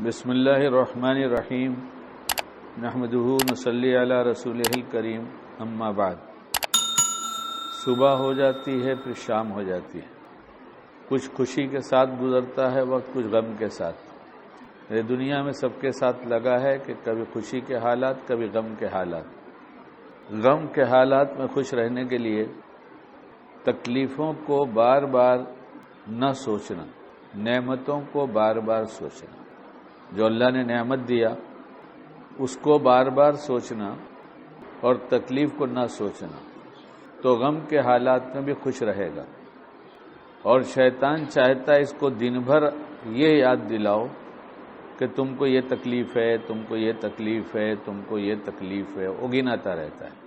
بسم اللہ الرحمن الرحیم نحمدہ نصلی علی رسولہ الکریم اما بعد۔ صبح ہو جاتی ہے پھر شام ہو جاتی ہے، کچھ خوشی کے ساتھ گزرتا ہے وقت، کچھ غم کے ساتھ۔ یہ دنیا میں سب کے ساتھ لگا ہے کہ کبھی خوشی کے حالات، کبھی غم کے حالات۔ غم کے حالات میں خوش رہنے کے لیے تکلیفوں کو بار بار نہ سوچنا، نعمتوں کو بار بار سوچنا، جو اللہ نے نعمت دیا اس کو بار بار سوچنا اور تکلیف کو نہ سوچنا، تو غم کے حالات میں بھی خوش رہے گا۔ اور شیطان چاہتا ہے اس کو دن بھر یہ یاد دلاؤ کہ تم کو یہ تکلیف ہے، تم کو یہ تکلیف ہے، تم کو یہ تکلیف ہے، وہ گناتا رہتا ہے۔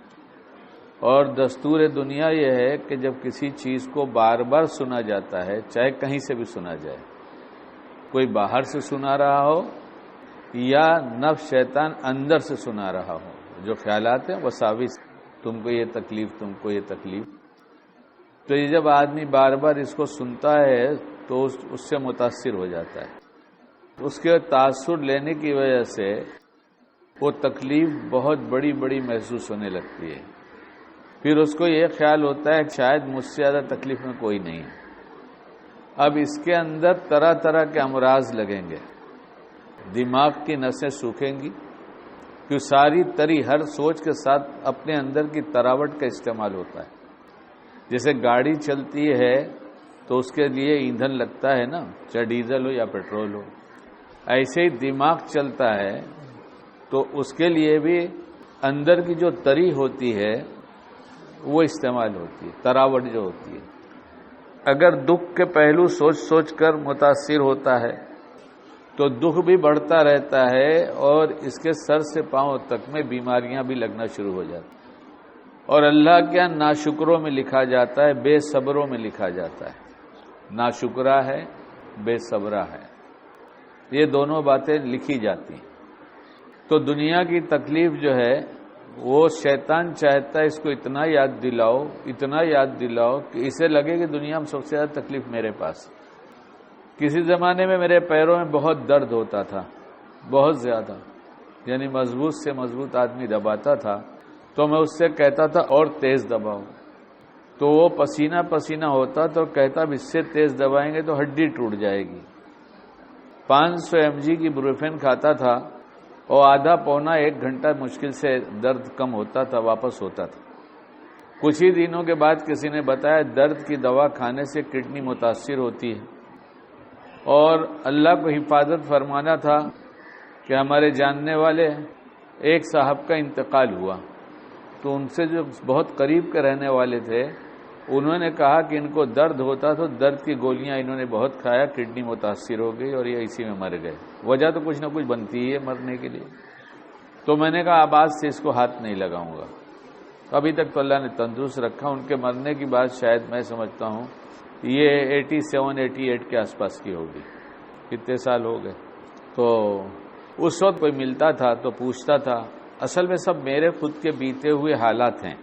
اور دستور دنیا یہ ہے کہ جب کسی چیز کو بار بار سنا جاتا ہے، چاہے کہیں سے بھی سنا جائے، کوئی باہر سے سنا رہا ہو یا نفس شیطان اندر سے سنا رہا ہو، جو خیالات ہیں وساوس، تم کو یہ تکلیف، تم کو یہ تکلیف، تو یہ جب آدمی بار بار اس کو سنتا ہے تو اس سے متاثر ہو جاتا ہے۔ اس کے تاثر لینے کی وجہ سے وہ تکلیف بہت بڑی بڑی محسوس ہونے لگتی ہے۔ پھر اس کو یہ خیال ہوتا ہے کہ شاید مجھ سے زیادہ تکلیف میں کوئی نہیں ہے۔ اب اس کے اندر طرح طرح کے امراض لگیں گے، دماغ کی نسیں سوکھیں گی، کہ ساری تری ہر سوچ کے ساتھ اپنے اندر کی تراوٹ کا استعمال ہوتا ہے۔ جیسے گاڑی چلتی ہے تو اس کے لیے ایندھن لگتا ہے نا، چاہے ڈیزل ہو یا پیٹرول ہو، ایسے ہی دماغ چلتا ہے تو اس کے لیے بھی اندر کی جو تری ہوتی ہے وہ استعمال ہوتی ہے، تراوٹ جو ہوتی ہے۔ اگر دکھ کے پہلو سوچ سوچ کر متاثر ہوتا ہے تو دکھ بھی بڑھتا رہتا ہے اور اس کے سر سے پاؤں تک میں بیماریاں بھی لگنا شروع ہو جاتی ہیں۔ اور اللہ کیا ناشکروں میں لکھا جاتا ہے، بے صبروں میں لکھا جاتا ہے۔ ناشکرا ہے، بے صبرا ہے، یہ دونوں باتیں لکھی جاتی ہیں۔ تو دنیا کی تکلیف جو ہے وہ شیطان چاہتا ہے اس کو اتنا یاد دلاؤ، اتنا یاد دلاؤ کہ اسے لگے کہ دنیا میں سب سے زیادہ تکلیف میرے پاس۔ کسی زمانے میں میرے پیروں میں بہت درد ہوتا تھا، بہت زیادہ، یعنی مضبوط سے مضبوط آدمی دباتا تھا تو میں اس سے کہتا تھا اور تیز دباؤ، تو وہ پسینہ پسینہ ہوتا تو کہتا اب اس سے تیز دبائیں گے تو ہڈی ٹوٹ جائے گی۔ 500 mg کی بروفین کھاتا تھا اور آدھا پونا 1 گھنٹہ مشکل سے درد کم ہوتا تھا، واپس ہوتا تھا۔ کچھ ہی دنوں کے بعد کسی نے بتایا درد کی دوا کھانے سے کڈنی متاثر ہوتی ہے۔ اور اللہ کو حفاظت فرمانا تھا کہ ہمارے جاننے والے ایک صاحب کا انتقال ہوا، تو ان سے جو بہت قریب کے رہنے والے تھے انہوں نے کہا کہ ان کو درد ہوتا تو درد کی گولیاں انہوں نے بہت کھایا، کڈنی متاثر ہو گئی اور یہ اسی میں مر گئے۔ وجہ تو کچھ نہ کچھ بنتی ہے مرنے کے لیے۔ تو میں نے کہا اب آج سے اس کو ہاتھ نہیں لگاؤں گا۔ ابھی تک تو اللہ نے تندرست رکھا، ان کے مرنے کی بات شاید میں سمجھتا ہوں یہ 87-88 کے آس پاس کی ہوگی، کتنے سال ہو گئے۔ تو اس وقت کوئی ملتا تھا تو پوچھتا تھا، اصل میں سب میرے خود کے بیتے ہوئے حالات ہیں۔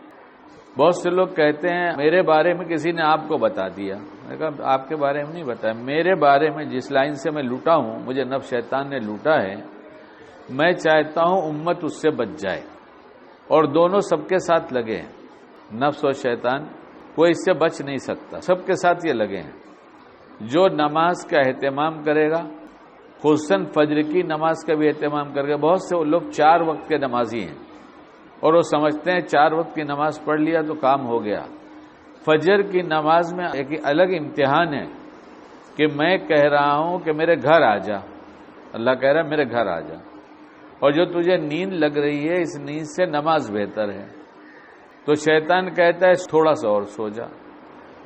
بہت سے لوگ کہتے ہیں میرے بارے میں کسی نے آپ کو بتا دیا۔ میں نے کہا آپ کے بارے میں نہیں بتایا، میرے بارے میں جس لائن سے میں لوٹا ہوں، مجھے نفس شیطان نے لوٹا ہے، میں چاہتا ہوں امت اس سے بچ جائے، اور دونوں سب کے ساتھ لگے ہیں، نفس اور شیطان، کوئی اس سے بچ نہیں سکتا، سب کے ساتھ یہ لگے ہیں۔ جو نماز کا اہتمام کرے گا، خصوصاً فجر کی نماز کا بھی اہتمام کرے گا۔ بہت سے لوگ 4 وقت کے نمازی ہیں اور وہ سمجھتے ہیں 4 وقت کی نماز پڑھ لیا تو کام ہو گیا۔ فجر کی نماز میں ایک الگ امتحان ہے کہ میں کہہ رہا ہوں کہ میرے گھر آ جا، اللہ کہہ رہا ہے میرے گھر آ جا، اور جو تجھے نیند لگ رہی ہے اس نیند سے نماز بہتر ہے۔ تو شیطان کہتا ہے تھوڑا سا اور سو جا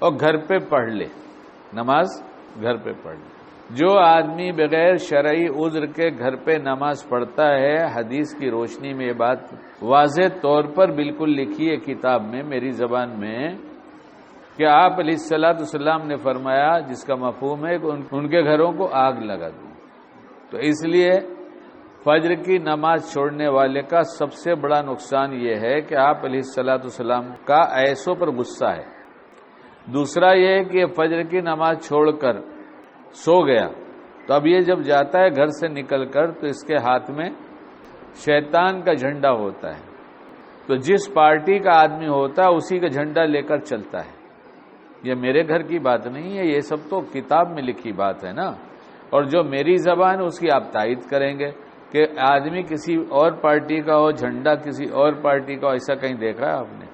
اور گھر پہ پڑھ لے، نماز گھر پہ پڑھ لے۔ جو آدمی بغیر شرعی عذر کے گھر پہ نماز پڑھتا ہے، حدیث کی روشنی میں یہ بات واضح طور پر بالکل لکھی ہے کتاب میں، میری زبان میں، کہ آپ علیہ الصلوۃ والسلام نے فرمایا، جس کا مفہوم ہے کہ ان کے گھروں کو آگ لگا دوں۔ تو اس لیے فجر کی نماز چھوڑنے والے کا سب سے بڑا نقصان یہ ہے کہ آپ علیہ الصلوۃ والسلام کا ایسوں پر غصہ ہے۔ دوسرا یہ ہے کہ فجر کی نماز چھوڑ کر سو گیا تو اب یہ جب جاتا ہے گھر سے نکل کر تو اس کے ہاتھ میں شیطان کا جھنڈا ہوتا ہے. تو جس پارٹی کا آدمی ہوتا ہے اسی کا جھنڈا لے کر چلتا ہے. یہ میرے گھر کی بات نہیں ہے، یہ سب تو کتاب میں لکھی بات ہے نا. اور جو میری زبان ہے اس کی آپ تائید کریں گے کہ آدمی کسی اور پارٹی کا ہو، جھنڈا کسی اور پارٹی کا ہو، ایسا کہیں دیکھا ہے آپ نے؟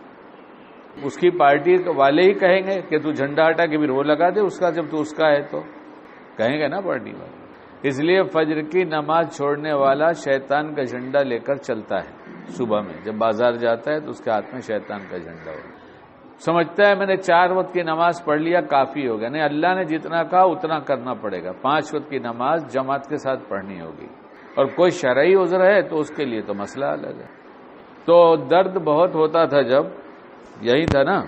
اس کی پارٹی والے ہی کہیں گے کہ تو جھنڈا ہٹا کے پھر وہ لگا دے اس کا، جب تو اس کا ہے تو کہیں گے نا پارٹی والے. اس لیے فجر کی نماز چھوڑنے والا شیطان کا جھنڈا لے کر چلتا ہے. صبح میں جب بازار جاتا ہے تو اس کے ہاتھ میں شیطان کا جھنڈا ہوگا. سمجھتا ہے میں نے 4 وقت کی نماز پڑھ لیا کافی ہو گیا. نہیں، اللہ نے جتنا کہا اتنا کرنا پڑے گا. 5 وقت کی نماز جماعت کے ساتھ پڑھنی ہوگی. اور کوئی شرعی عذر ہے تو اس کے لیے تو مسئلہ الگ ہے. تو درد بہت ہوتا تھا، جب یہی تھا نا،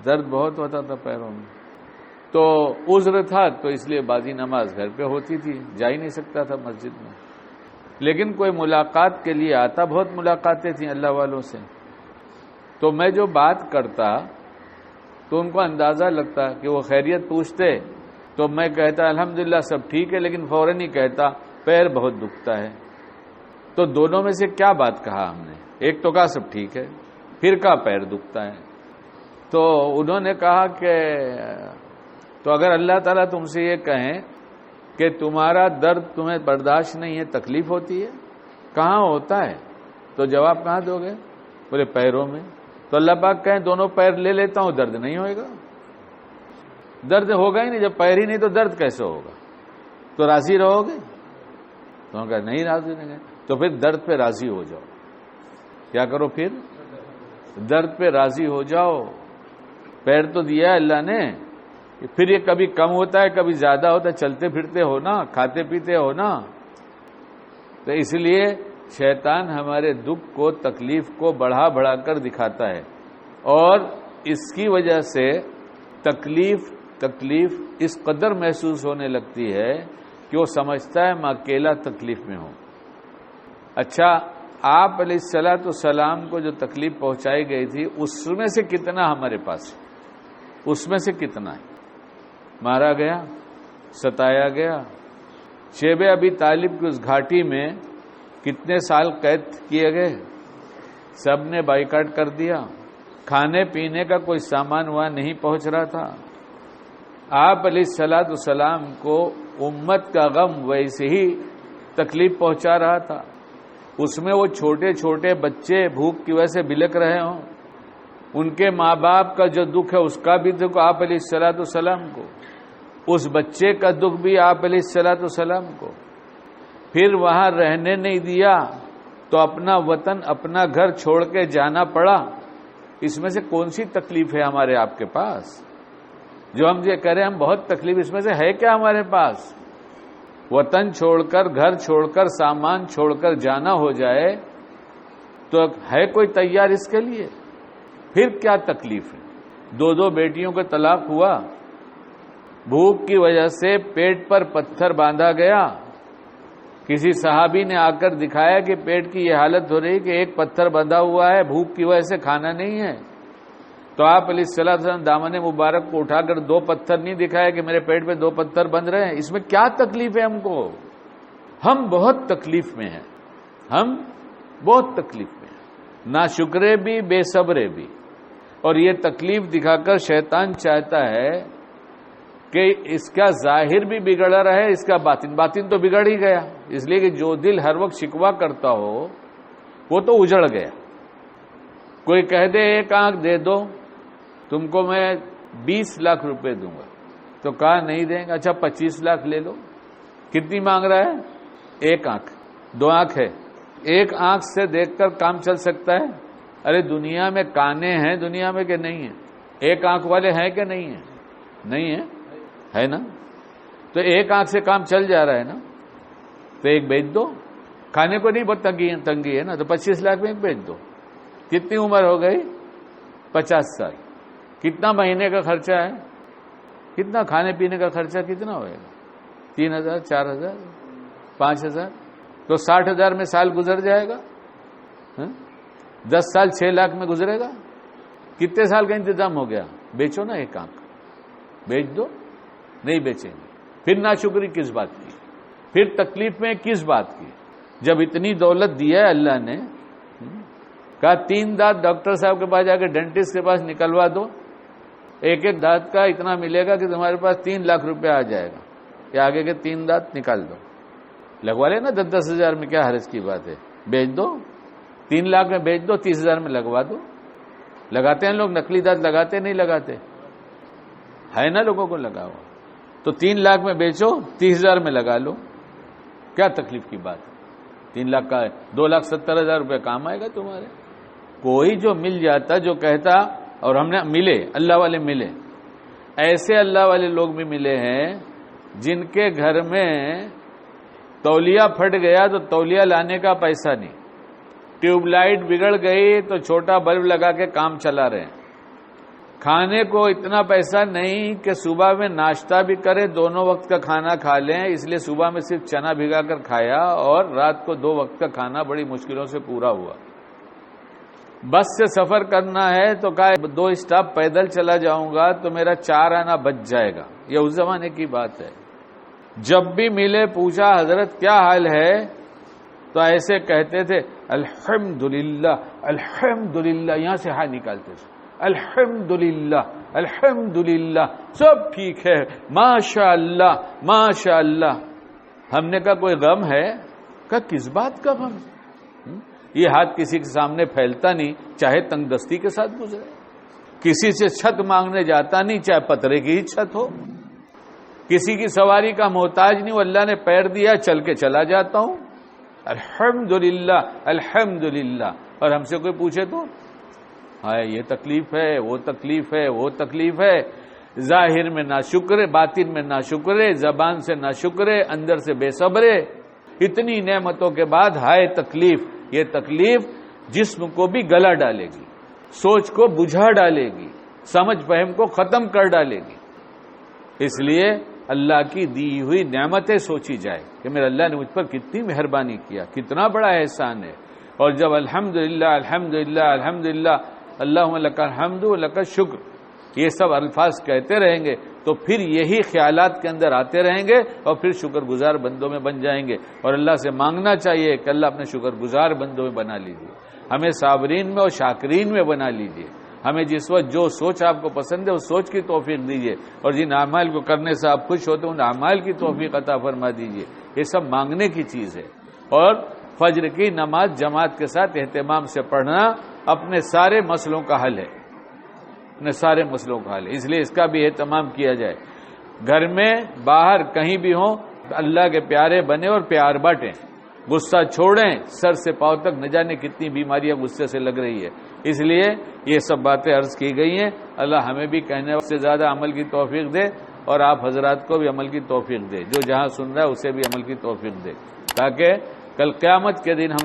درد بہت ہوتا تھا پیروں میں، تو عذر تھا تو اس لیے بازی نماز گھر پہ ہوتی تھی، جا ہی نہیں سکتا تھا مسجد میں. لیکن کوئی ملاقات کے لیے آتا، بہت ملاقاتیں تھیں اللہ والوں سے، تو میں جو بات کرتا تو ان کو اندازہ لگتا کہ وہ خیریت پوچھتے تو میں کہتا الحمدللہ سب ٹھیک ہے، لیکن فوراً ہی کہتا پیر بہت دکھتا ہے. تو دونوں میں سے کیا بات کہا ہم نے؟ ایک تو کہا سب ٹھیک ہے، پھر کہا پیر دکھتا ہے. تو انہوں نے کہا کہ تو اگر اللہ تعالیٰ تم سے یہ کہیں کہ تمہارا درد تمہیں برداشت نہیں ہے، تکلیف ہوتی ہے، کہاں ہوتا ہے؟ تو جواب کہاں دو گے؟ بولے پیروں میں. تو اللہ پاک کہیں دونوں پیر لے لیتا ہوں، درد نہیں ہوئے گا. درد ہوگا ہی نہیں، جب پیر ہی نہیں تو درد کیسے ہوگا؟ تو راضی رہو گے؟ تو کہا نہیں راضی نہیں. تو پھر درد پہ راضی ہو جاؤ. کیا کرو پھر؟ درد پہ راضی ہو جاؤ. پیر تو دیا ہے اللہ نے، پھر یہ کبھی کم ہوتا ہے کبھی زیادہ ہوتا ہے، چلتے پھرتے ہو نا، کھاتے پیتے ہو نا. تو اس لیے شیطان ہمارے دکھ کو، تکلیف کو بڑھا بڑھا کر دکھاتا ہے، اور اس کی وجہ سے تکلیف اس قدر محسوس ہونے لگتی ہے کہ وہ سمجھتا ہے میں اکیلا تکلیف میں ہوں. اچھا، آپ علیہ الصلوۃ والسلام کو جو تکلیف پہنچائی گئی تھی اس میں سے کتنا ہمارے پاس ہے؟ اس میں سے کتنا ہے؟ مارا گیا، ستایا گیا. شیب ابی طالب کی اس گھاٹی میں کتنے سال قید کیے گئے، سب نے بائیکاٹ کر دیا. کھانے پینے کا کوئی سامان وہاں نہیں پہنچ رہا تھا. آپ علیہ الصلوۃ والسلام کو امت کا غم ویسے ہی تکلیف پہنچا رہا تھا. اس میں وہ چھوٹے چھوٹے بچے بھوک کی وجہ سے بلک رہے ہوں، ان کے ماں باپ کا جو دکھ ہے اس کا بھی دکھ آپ علیہ الصلوۃ والسلام کو، اس بچے کا دکھ بھی آپ علیہ الصلوۃ والسلام کو. پھر وہاں رہنے نہیں دیا تو اپنا وطن، اپنا گھر چھوڑ کے جانا پڑا. اس میں سے کون سی تکلیف ہے ہمارے آپ کے پاس جو ہم یہ کریں ہم بہت تکلیف؟ اس میں سے ہے کیا ہمارے پاس؟ وطن چھوڑ کر، گھر چھوڑ کر، سامان چھوڑ کر جانا ہو جائے تو ہے کوئی تیار اس کے لیے؟ پھر کیا تکلیف ہے؟ 2 بیٹیوں کا طلاق ہوا، بھوک کی وجہ سے پیٹ پر پتھر باندھا گیا. کسی صحابی نے آ کر دکھایا کہ پیٹ کی یہ حالت ہو رہی کہ ایک پتھر بندھا ہوا ہے، بھوک کی وجہ سے کھانا نہیں ہے. تو آپ علیہ الصلوۃ والسلام دامن مبارک کو اٹھا کر 2 پتھر نہیں دکھایا کہ میرے پیٹ پہ 2 پتھر بندھ رہے ہیں. اس میں کیا تکلیف ہے ہم کو؟ ہم بہت تکلیف میں ہیں، ہم بہت تکلیف میں ہیں، ناشکرے بھی، بے صبرے بھی. اور یہ تکلیف دکھا کر شیطان چاہتا ہے کہ اس کا ظاہر بھی بگڑا رہے، اس کا باطن تو بگڑ ہی گیا. اس لیے کہ جو دل ہر وقت شکوہ کرتا ہو وہ تو اجڑ گیا. کوئی کہہ دے 1 آنکھ دے دو تم کو میں 20 لاکھ روپے دوں گا، تو کہا نہیں دیں گے. اچھا 25 لاکھ لے لو. کتنی مانگ رہا ہے؟ 1 آنکھ. 2 آنکھ ہے، 1 آنکھ سے دیکھ کر کام چل سکتا ہے؟ ارے دنیا میں کانے ہیں دنیا میں کہ نہیں ہیں؟ 1 آنکھ والے ہیں کہ نہیں ہیں؟ نہیں ہے نا. تو 1 آنکھ سے کام چل جا رہا ہے نا. تو 1 بیچ دو. کھانے کو نہیں، بہت تنگی ہے نا، تو 25 لاکھ میں 1 بیچ دو. کتنی عمر ہو گئی؟ 50 سال. کتنا مہینے کا خرچہ ہے؟ کتنا کھانے پینے کا خرچہ کتنا ہوئے گا؟ 3000، 4000، 5000. تو 60,000 میں سال گزر جائے گا. 10 سال 6 لاکھ میں گزرے گا. کتنے سال کا انتظام ہو گیا؟ بیچو نا 1 آنکھ، بیچ دو. نہیں بیچیں گے. پھر ناشکری کس بات کی؟ پھر تکلیف میں کس بات کی؟ جب اتنی دولت دی ہے اللہ نے، کہا 3 دانت ڈاکٹر صاحب کے پاس جا کے ڈینٹسٹ کے پاس نکلوا دو، ایک ایک دانت کا اتنا ملے گا کہ تمہارے پاس 3 لاکھ روپے آ جائے گا، کہ آگے کے 3 دانت نکال دو، لگوا لے نا 10-10 ہزار میں، کیا حرج کی بات ہے، بیچ دو، 3 لاکھ میں بیچ دو، 30 ہزار میں لگوا دو۔ لگاتے ہیں لوگ نقلی دانت، لگاتے نہیں لگاتے، ہے نا لوگوں کو لگا ہوا، تو 3 لاکھ میں بیچو، 30 ہزار میں لگا لو، کیا تکلیف کی بات ہے؟ 3 لاکھ کا ہے، 2,70,000 روپے کام آئے گا تمہارے۔ کوئی جو مل جاتا، جو کہتا، اور ہم نے ملے، اللہ والے ملے، ایسے اللہ والے لوگ بھی ملے ہیں جن کے گھر میں تولیہ پھٹ گیا تو تولیہ لانے کا پیسہ نہیں، ٹیوب لائٹ بگڑ گئی تو چھوٹا بلب لگا کے کام چلا رہے ہیں، کھانے کو اتنا پیسہ نہیں کہ صبح میں ناشتہ بھی کرے، دونوں وقت کا کھانا کھا لیں، اس لیے صبح میں صرف چنا بھگا کر کھایا اور رات کو 2 وقت کا کھانا بڑی مشکلوں سے پورا ہوا۔ بس سے سفر کرنا ہے تو کہا 2 اسٹاپ پیدل چلا جاؤں گا تو میرا 4 آنا بچ جائے گا، یہ اس زمانے کی بات ہے۔ جب بھی ملے پوچھا حضرت کیا حال ہے، تو ایسے کہتے تھے الحمدللہ الحمدللہ، یہاں سے ہاں نکالتے تھے، الحمدللہ الحمدللہ، سب ٹھیک ہے، ماشاءاللہ ماشاءاللہ۔ ہم نے کہا کوئی غم ہے؟ کہا کس بات کا غم؟ یہ ہاتھ کسی کے سامنے پھیلتا نہیں، چاہے تنگ دستی کے ساتھ گزرے، کسی سے چھت مانگنے جاتا نہیں، چاہے پترے کی ہی چھت ہو، کسی کی سواری کا محتاج نہیں، وہ اللہ نے پیر دیا چل کے چلا جاتا ہوں، الحمدللہ الحمدللہ۔ اور ہم سے کوئی پوچھے تو ہائے یہ تکلیف ہے، وہ تکلیف ہے، وہ تکلیف ہے، ظاہر میں ناشکر، باطن میں ناشکر، زبان سے ناشکر، اندر سے بے صبر، اتنی نعمتوں کے بعد ہائے تکلیف۔ یہ تکلیف جسم کو بھی گلا ڈالے گی، سوچ کو بجھا ڈالے گی، سمجھ فہم کو ختم کر ڈالے گی۔ اس لیے اللہ کی دی ہوئی نعمتیں سوچی جائے کہ میرے اللہ نے مجھ پر کتنی مہربانی کیا، کتنا بڑا احسان ہے۔ اور جب الحمدللہ الحمدللہ الحمدللہ، اللہم لک الحمد و لک الشکر، یہ سب الفاظ کہتے رہیں گے تو پھر یہی خیالات کے اندر آتے رہیں گے اور پھر شکر گزار بندوں میں بن جائیں گے۔ اور اللہ سے مانگنا چاہیے کہ اللہ اپنے شکر گزار بندوں میں بنا لیجیے، ہمیں صابرین میں اور شاکرین میں بنا لیجیے، ہمیں جس وقت جو سوچ آپ کو پسند ہے اس سوچ کی توفیق دیجیے، اور جن اعمال کو کرنے سے آپ خوش ہوتے ہیں ان اعمال کی توفیق عطا فرما دیجیے۔ یہ سب مانگنے کی چیز ہے۔ اور فجر کی نماز جماعت کے ساتھ اہتمام سے پڑھنا اپنے سارے مسئلوں کا حل ہے، اپنے سارے مسئلوں کا حل ہے، اس لیے اس کا بھی اہتمام کیا جائے۔ گھر میں باہر کہیں بھی ہوں اللہ کے پیارے بنے اور پیار بانٹیں، غصہ چھوڑیں، سر سے پاؤں تک نہ جانے کتنی بیماریاں غصے سے لگ رہی ہے۔ اس لیے یہ سب باتیں عرض کی گئی ہیں، اللہ ہمیں بھی کہنے سے زیادہ عمل کی توفیق دے اور آپ حضرات کو بھی عمل کی توفیق دے، جو جہاں سن رہا ہے اسے بھی عمل کی توفیق دے، تاکہ کل قیامت کے دن ہم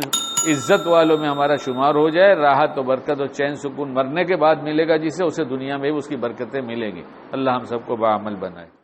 عزت والوں میں ہمارا شمار ہو جائے۔ راحت و برکت و چین سکون مرنے کے بعد ملے گا جسے، اسے دنیا میں بھی اس کی برکتیں ملیں گی۔ اللہ ہم سب کو باعمل بنائے۔